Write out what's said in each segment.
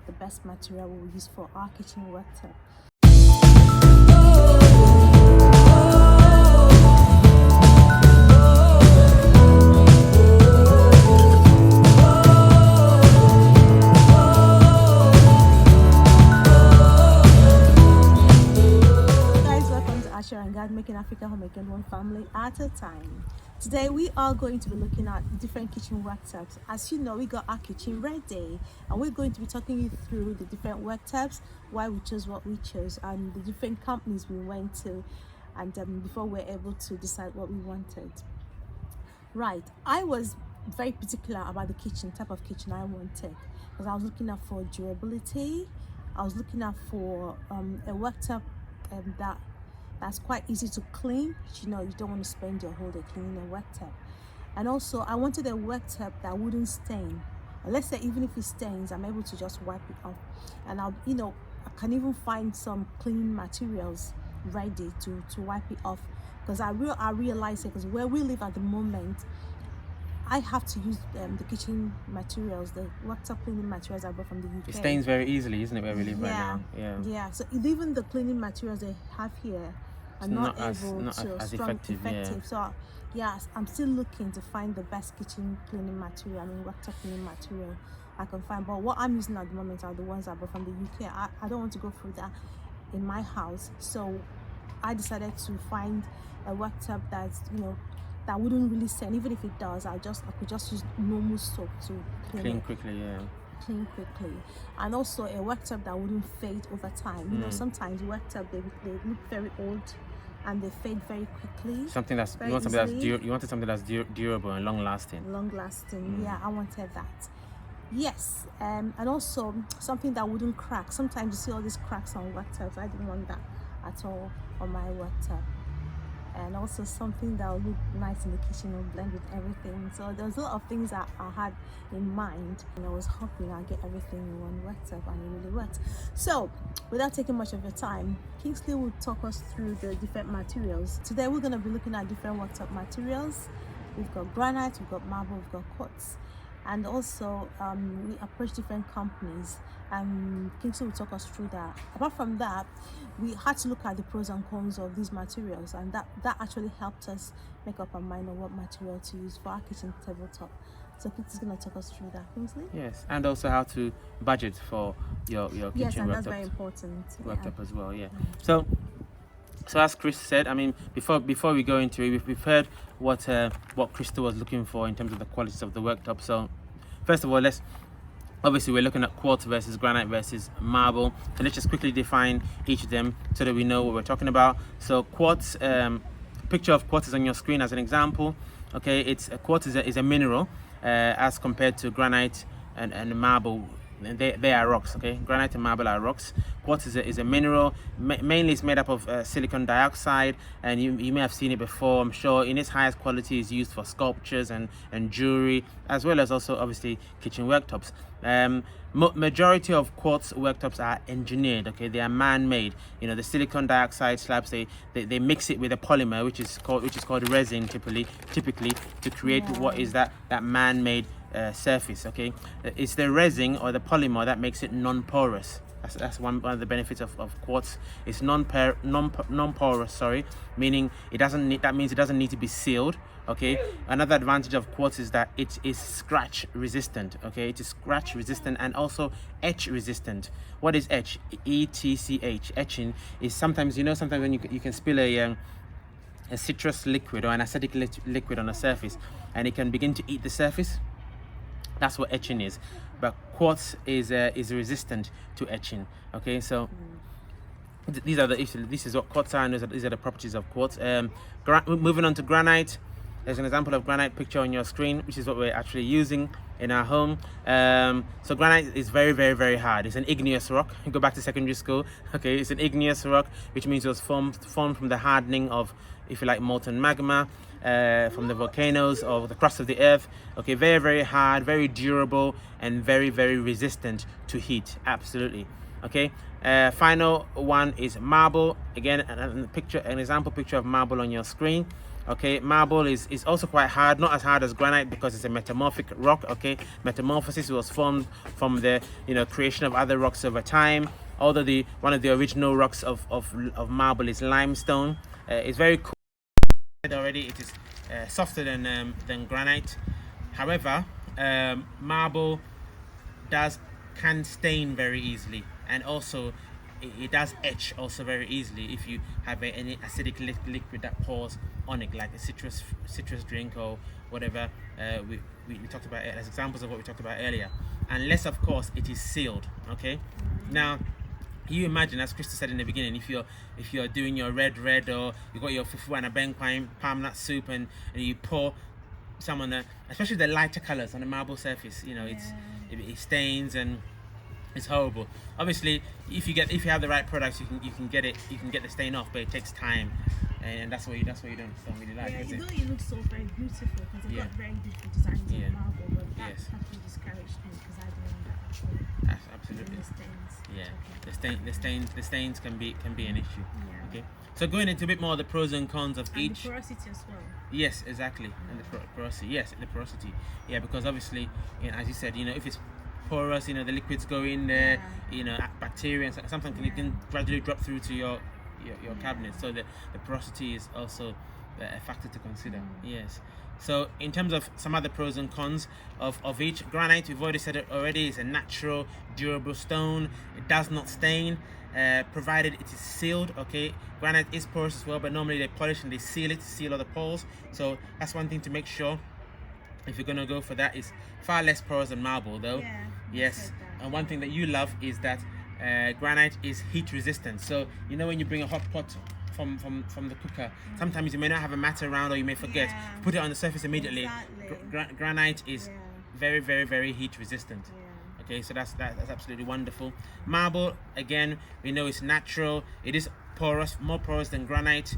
the best material we'll use for our kitchen worktop. And making Africa home again, one family at a time. Today we are going to be looking at different kitchen worktops. As you know, we got our kitchen ready, and we're going to be talking you through the different worktops, why we chose what we chose, and the different companies we went to, and before we're able to decide what we wanted. Right, I was very particular about the kitchen, type of kitchen I wanted, because I was looking out for durability. I was looking out for a worktop that's quite easy to clean. You know, you don't want to spend your whole day cleaning a worktop. And also I wanted a worktop that wouldn't stain. And let's say even if it stains, I'm able to just wipe it off. And I can even find some clean materials ready to wipe it off, because I realize it, because where we live at the moment, I have to use the kitchen materials, the worktop cleaning materials I bought from the UK. It stains very easily, isn't it, where we live right now? Yeah. So even the cleaning materials they have here are not as effective. Yeah. So yes, I'm still looking to find the best kitchen cleaning material, worktop cleaning material I can find. But what I'm using at the moment are the ones I bought from the UK. I don't want to go through that in my house, so I decided to find a worktop that's that wouldn't really stain. Even if it does, I could just use normal soap to clean quickly. Clean quickly. And also a worktop that wouldn't fade over time. Sometimes worktop they look very old and they fade very quickly. You wanted something that's durable and long lasting. Yeah, I wanted that. Yes, and also something that wouldn't crack. Sometimes you see all these cracks on worktops. I didn't want that at all on my worktop. And also something that will look nice in the kitchen and blend with everything. So there's a lot of things that I had in mind, and I was hoping I'd get everything in one worktop, and it really worked. So without taking much of your time, Kingsley will talk us through the different materials. Today we're going to be looking at different worktop materials. We've got granite, we've got marble, we've got quartz, and also we approach different companies, and Kingsley will talk us through that. Apart from that, we had to look at the pros and cons of these materials, and that actually helped us make up our mind on what material to use for our kitchen tabletop. So Kingsley's going to talk us through that. Kingsley? Yes, and also how to budget for your kitchen worktop. Yes, and that's very important. Worktop as well, yeah. So as Chris said, before we go into it, we've heard what Crystal was looking for in terms of the qualities of the worktop. So first of all, obviously we're looking at quartz versus granite versus marble. So let's just quickly define each of them so that we know what we're talking about. So quartz, picture of quartz is on your screen as an example. Okay, quartz is a mineral as compared to granite and marble. They are rocks. Okay, granite and marble are rocks. Quartz is a mineral. Mainly it's made up of silicon dioxide, and you may have seen it before, I'm sure. In its highest quality is used for sculptures and jewelry, as well as also obviously kitchen worktops. Majority of quartz worktops are engineered. Okay, they are man-made. The silicon dioxide slabs, they mix it with a polymer which is called resin typically to create what is that man-made surface. Okay, it's the resin or the polymer that makes it non-porous. That's one of the benefits of quartz. It's non-porous, meaning that means it doesn't need to be sealed. Okay, another advantage of quartz is that it is scratch resistant. Okay, it is scratch resistant and also etch resistant. What is etch? ETCH. Etching is sometimes when you can spill a citrus liquid or an acidic liquid on a surface, and it can begin to eat the surface. That's what etching is. But quartz is resistant to etching. Okay, so these are this is what quartz are, and these are the properties of quartz. Moving on to granite. There's an example of granite picture on your screen, which is what we're actually using in our home. So granite is very, very, very hard. It's an igneous rock. You go back to secondary school. Okay, it's an igneous rock, which means it was formed from the hardening of, if you like, molten magma from the volcanoes or the crust of the earth. Okay, very, very hard, very durable, and very, very resistant to heat. Absolutely. Okay. Final one is marble. Again, an example picture of marble on your screen. Okay, marble is also quite hard, not as hard as granite because it's a metamorphic rock. Okay, metamorphosis was formed from the creation of other rocks over time. Although one of the original rocks of marble is limestone. It's very cool. Already, it is softer than granite. However, marble can stain very easily, and also it does etch also very easily if you have any acidic liquid that pours on it, like a citrus drink or whatever. We talked about it as examples of what we talked about earlier, unless of course it is sealed. Okay, now you imagine, as Krista said in the beginning, if you're doing your red or you got your fufu and a benquine palm nut soup and you pour some on especially the lighter colors on the marble surface, it stains and it's horrible. Obviously, if you have the right products, you can get the stain off, but it takes time, and that's what you don't really like. Yeah, is it? Though it looks so very beautiful because they've got very beautiful designs on marble, but that Yes. actually discouraged me because I don't want that at all. Absolutely. The stains. Yeah, Okay. the stains can be an issue. Yeah. Okay, so going into a bit more of the pros and cons of And each. the porosity as well. Yes, exactly, and the porosity. Yes, the porosity. Yeah, because obviously, as you said, if it's porous, the liquids go in there. Bacteria and sometimes it can gradually drop through to your cabinet. So the porosity is also a factor to consider. Yes. So in terms of some other pros and cons of each, granite, we've already said it already, is a natural, durable stone. It does not stain, provided it is sealed. Okay, granite is porous as well, but normally they polish and they seal it to seal all the pores. So that's one thing to make sure if you're gonna go for that. Is far less porous than marble, though. Yeah. Yes. And one thing that you love is that granite is heat resistant. So when you bring a hot pot from the cooker, sometimes you may not have a mat around, or you may forget. Yeah. Put it on the surface immediately. Exactly. Granite is very, very, very heat resistant. Okay, so that's absolutely wonderful. Marble, again, we know it's natural. It is porous, more porous than granite.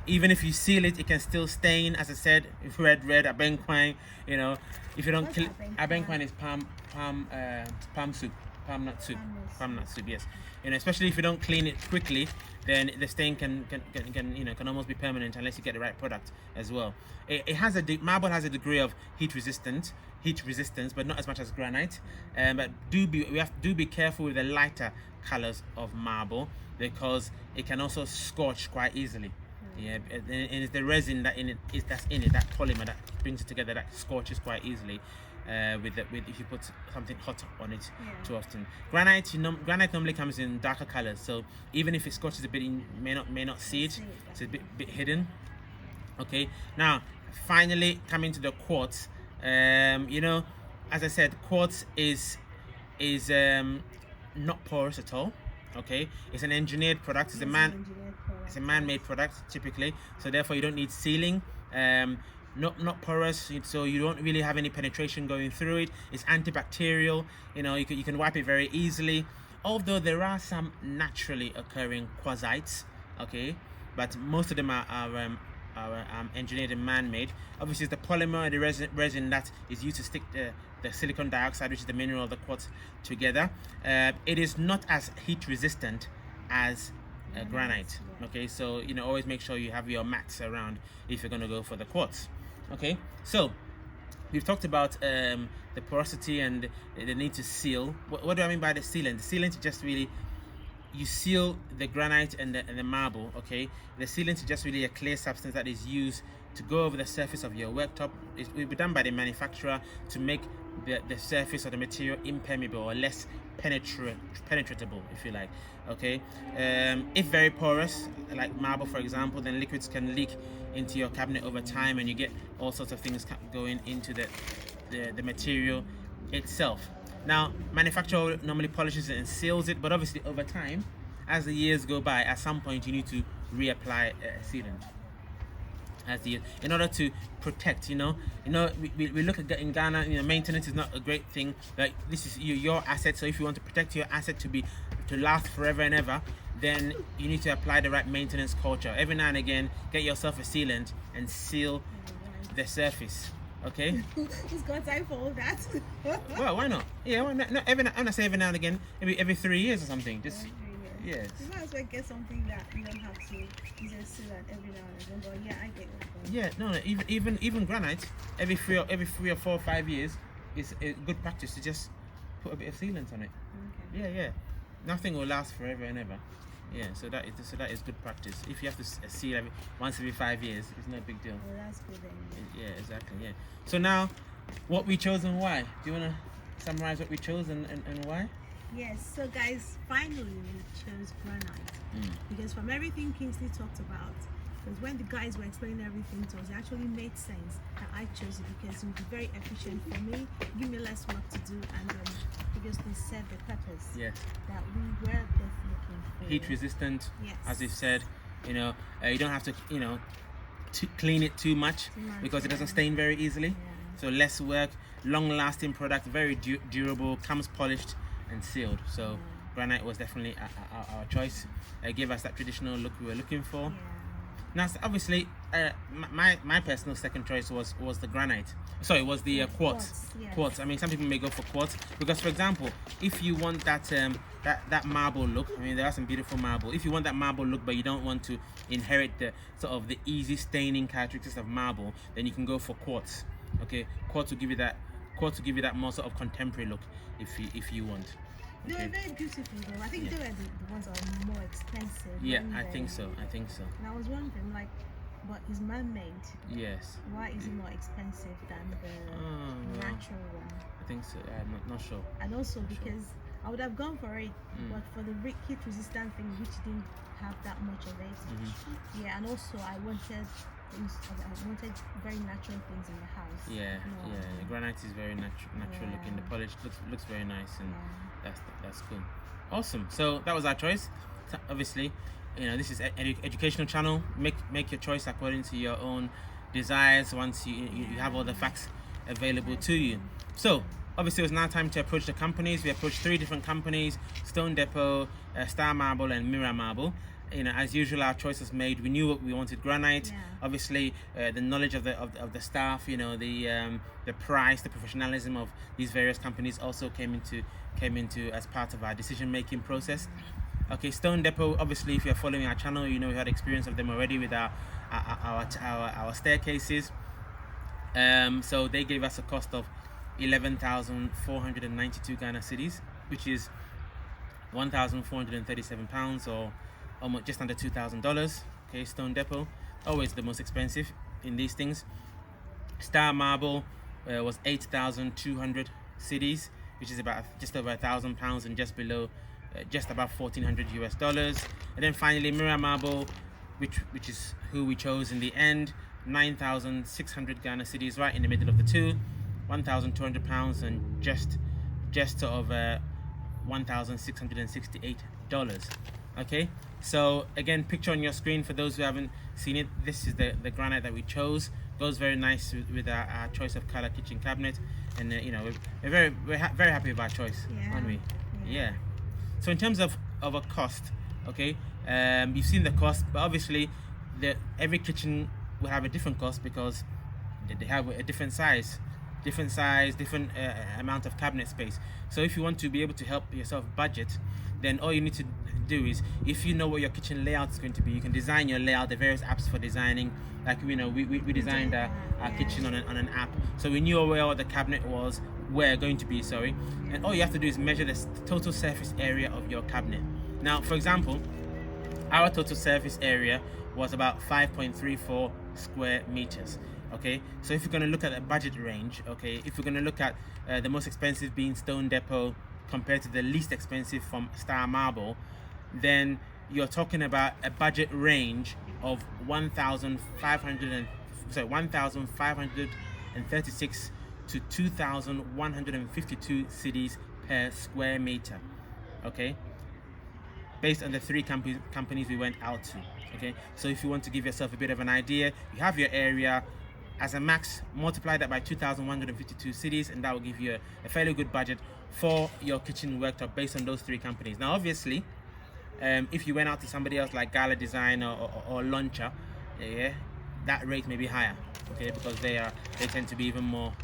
Even if you seal it, it can still stain. As I said, if red, abenquine. If you don't kill abenquine is palm nut soup. Yes. Especially if you don't clean it quickly, then the stain can almost be permanent unless you get the right product as well. Marble has a degree of heat resistance, but not as much as granite. But do be careful with the lighter colors of marble, because it can also scorch quite easily. Yeah, and it's the resin that's in it, that polymer that brings it together, that scorches quite easily. With if you put something hot on it too often. Granite normally comes in darker colors, so even if it scorches a bit, you may not see it. It's a bit hidden. Okay. Now, finally coming to the quartz. As I said, quartz is not porous at all. Okay, it's an engineered product. It's a man-made product typically, so therefore you don't need sealing. Not porous, so you don't really have any penetration going through it. It's antibacterial. You can wipe it very easily. Although there are some naturally occurring quartzites, okay, but most of them are engineered and man-made. Obviously, it's the polymer and the resin that is used to stick the silicon dioxide, which is the mineral of the quartz, together. It is not as heat resistant as granite. Okay, so always make sure you have your mats around if you're going to go for the quartz. Okay, so we've talked about the porosity and the need to seal. What do I mean by the sealant? The sealant is just really, you seal the granite and the marble. Okay, the sealant is just really a clear substance that is used to go over the surface of your worktop. It will be done by the manufacturer to make the surface or the material impermeable or less penetratable, if you like. Okay, if very porous, like marble for example, then liquids can leak into your cabinet over time, and you get all sorts of things going into the material itself. Now, manufacturer normally polishes it and seals it, but obviously over time, as the years go by, at some point you need to reapply sealant. In order to protect, we look at in Ghana, maintenance is not a great thing. Like, this is your asset, so if you want to protect your asset to last forever and ever, then you need to apply the right maintenance culture. Every now and again, get yourself a sealant and seal the surface. Okay. Who's got time for all that? Well, why not? Yeah, why not? I'm not say every now and again, maybe every 3 years or something. Just Yes. You might as well get something that you don't have to use a sealant every now and then. But yeah, I get it. Yeah, no, even granite, every 3 or 4 or 5 years, is a good practice to just put a bit of sealant on it. Okay. Yeah. Nothing will last forever and ever. Yeah, so that is good practice. If you have to seal once every 5 years, it's no big deal. Well, that's good then. Yeah, exactly. Yeah. So now, what we chose and why? Do you wanna summarize what we chose and why? Yes, so guys, finally we chose granite because from everything Kingsley talked about, because when the guys were explaining everything to us, it actually made sense that I chose it because it would be very efficient for me, give me less work to do, and obviously serve the purpose that we were both looking for. Heat resistant, Yes. as we've said. You know, you don't have to clean it too much because it doesn't stain very easily. Yeah. So less work, long-lasting product, very durable, comes polished and sealed. So granite was definitely our choice. It gave us that traditional look we were looking for. Yeah. Now, obviously, my personal second choice was the granite. Sorry, was the quartz. Yes. Quartz. I mean, some people may go for quartz because, for example, if you want that marble look, I mean, there are some beautiful marble. If you want that marble look, but you don't want to inherit the sort of the easy staining characteristics of marble, then you can go for quartz. Okay, quartz will give you that more sort of contemporary look if you want. They were very beautiful though. I think they were the ones that are more expensive. Yeah, I think so. And I was wondering, like, but it's man-made. Yes. Why is it more expensive than the natural one? I think so. I'm not sure. And also because I would have gone for it, but for the heat resistant thing, which didn't have that much of it. Yeah, and also I wanted very natural things in the house. Yeah. Granite is very natural looking. The polish looks very nice, and that's cool. Awesome. So that was our choice. So obviously, this is educational channel. Make your choice according to your own desires. Once you have all the facts available to you. So obviously, it was now time to approach the companies. We approached 3 different companies: Stone Depot, Star Marble, and Mirror Marble. As usual, our choice was made. We knew what we wanted: granite. Obviously, the knowledge of the staff, the price, the professionalism of these various companies also came into as part of our decision-making process. Okay, Stone Depot. Obviously, if you're following our channel, we had experience of them already with our staircases. So they gave us a cost of 11,492 Ghana cedis, which is £1,437, or almost just under $2,000. Okay, Stone Depot, always the most expensive in these things. Star Marble was 8,200 cedis, which is about just over £1,000 and just below, just about $1,400 US. And then finally, Mirror Marble, which is who we chose in the end, 9,600 Ghana cedis, right in the middle of the two, £1,200 and just sort of $1,668. Okay, so again, picture on your screen for those who haven't seen it. This is the granite that we chose. Goes very nice with our choice of color kitchen cabinet, and we're very happy with our choice, aren't we? Yeah. So in terms of a cost, okay, you've seen the cost, but obviously every kitchen will have a different cost because they have a different size, different amount of cabinet space. So if you want to be able to help yourself budget, then all you need to do is, if you know what your kitchen layout is going to be, you can design your layout. The various apps for designing, like we designed our kitchen on an app, so we knew where all the cabinet was going to be, and all you have to do is measure the total surface area of your cabinet. Now, for example, our total surface area was about 5.34 square meters. Okay, so if you're going to look at a budget range, okay, if we're going to look at the most expensive being Stone Depot compared to the least expensive from Star Marble, then you're talking about a budget range of 1,536 to 2,152 cedis per square meter. Okay, based on the 3 companies we went out to. Okay, so if you want to give yourself a bit of an idea, you have your area. As a max, multiply that by 2,152 cedis, and that will give you a fairly good budget for your kitchen worktop based on those 3 companies. Now, obviously, if you went out to somebody else like Gala Design or Launcher, that rate may be higher, okay, because they tend to be even more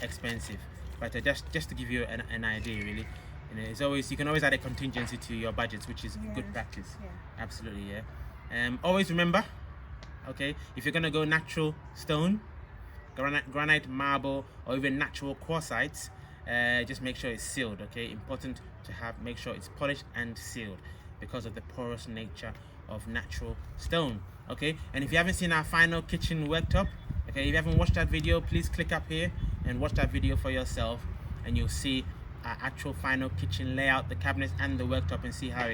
expensive. But just to give you an idea, really, You know, it's always, you can always add a contingency to your budgets, which is good practice. Yeah. Absolutely, yeah. Always remember, okay, if you're gonna go natural stone, granite, marble, or even natural quartzites, just make sure it's sealed. Okay, important to make sure it's polished and sealed because of the porous nature of natural stone. Okay, and if you haven't seen our final kitchen worktop, okay, if you haven't watched that video, please click up here and watch that video for yourself, and you'll see our actual final kitchen layout, the cabinets and the worktop, and see how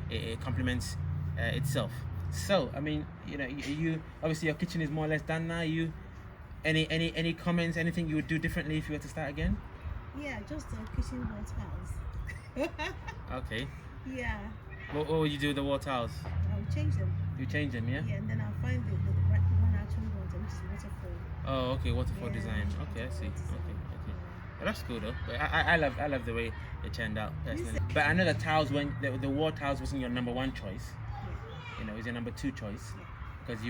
it complements itself. So I mean, you know, you obviously your kitchen is more or less done now. You any comments, anything you would do differently if you were to start again? Yeah, just the kitchen wall tiles. Okay. Yeah. What would you do with the wall tiles? I'll change them. You change them, yeah? Yeah, and then I'll find the one I actually want, which is waterfall. Oh, okay, waterfall design. Okay, I see. Okay. Well, that's cool though. But I love the way it turned out personally. But I know the tiles, when the wall tiles wasn't your number one choice. Yeah. You know, it was your number two choice. Yeah. Because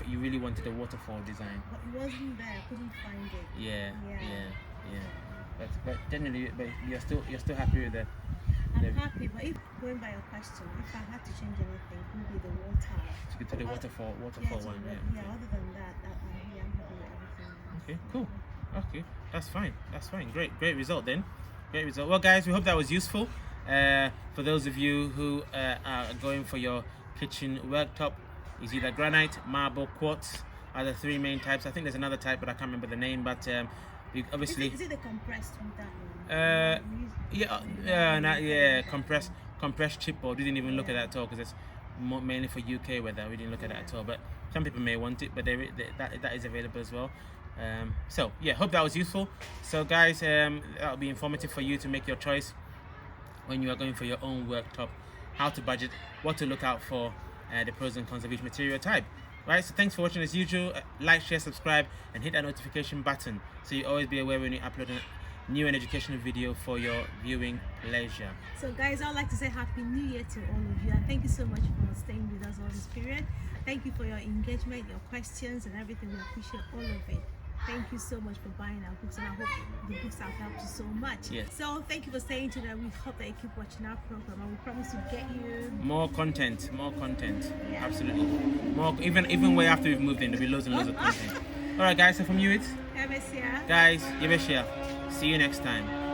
you really wanted the waterfall design. But it wasn't there. I couldn't find it. Yeah. But generally, you're still happy with the. I'm happy, but if going by your question, if I had to change anything, it would be the wall tile. To the waterfall one. Yeah. Other than that, I'm happy with everything. Okay, cool. Okay, that's fine. Great result then. Great result. Well, guys, we hope that was useful. For those of you who are going for your kitchen worktop, is either granite, marble, quartz are the three main types. I think there's another type, but I can't remember the name. But obviously, is it the compressed with that one? compressed chipboard. We didn't even look at that at all because it's mainly for UK weather. We didn't look at that at all, but some people may want it, but that is available as well. So yeah, hope that was useful. So guys, that'll be informative for you to make your choice when you are going for your own worktop, how to budget, what to look out for, the pros and cons of each material type. Right, so thanks for watching as usual. Like, share, subscribe, and hit that notification button so you always be aware when you upload a new and educational video for your viewing pleasure. So guys, I'd like to say Happy New Year to all of you, and thank you so much for staying with us all this period. Thank you for your engagement, your questions, and everything. We appreciate all of it. Thank you so much for buying our books, and I hope the books have helped you so much. Yes. So thank you for staying today. We hope that you keep watching our program, and we promise to get you more content. Yeah. Absolutely. More, even way after we've moved in, there'll be loads and loads of content. All right, guys. So from you, it's Emesia. guys. Yeveshia. See you next time.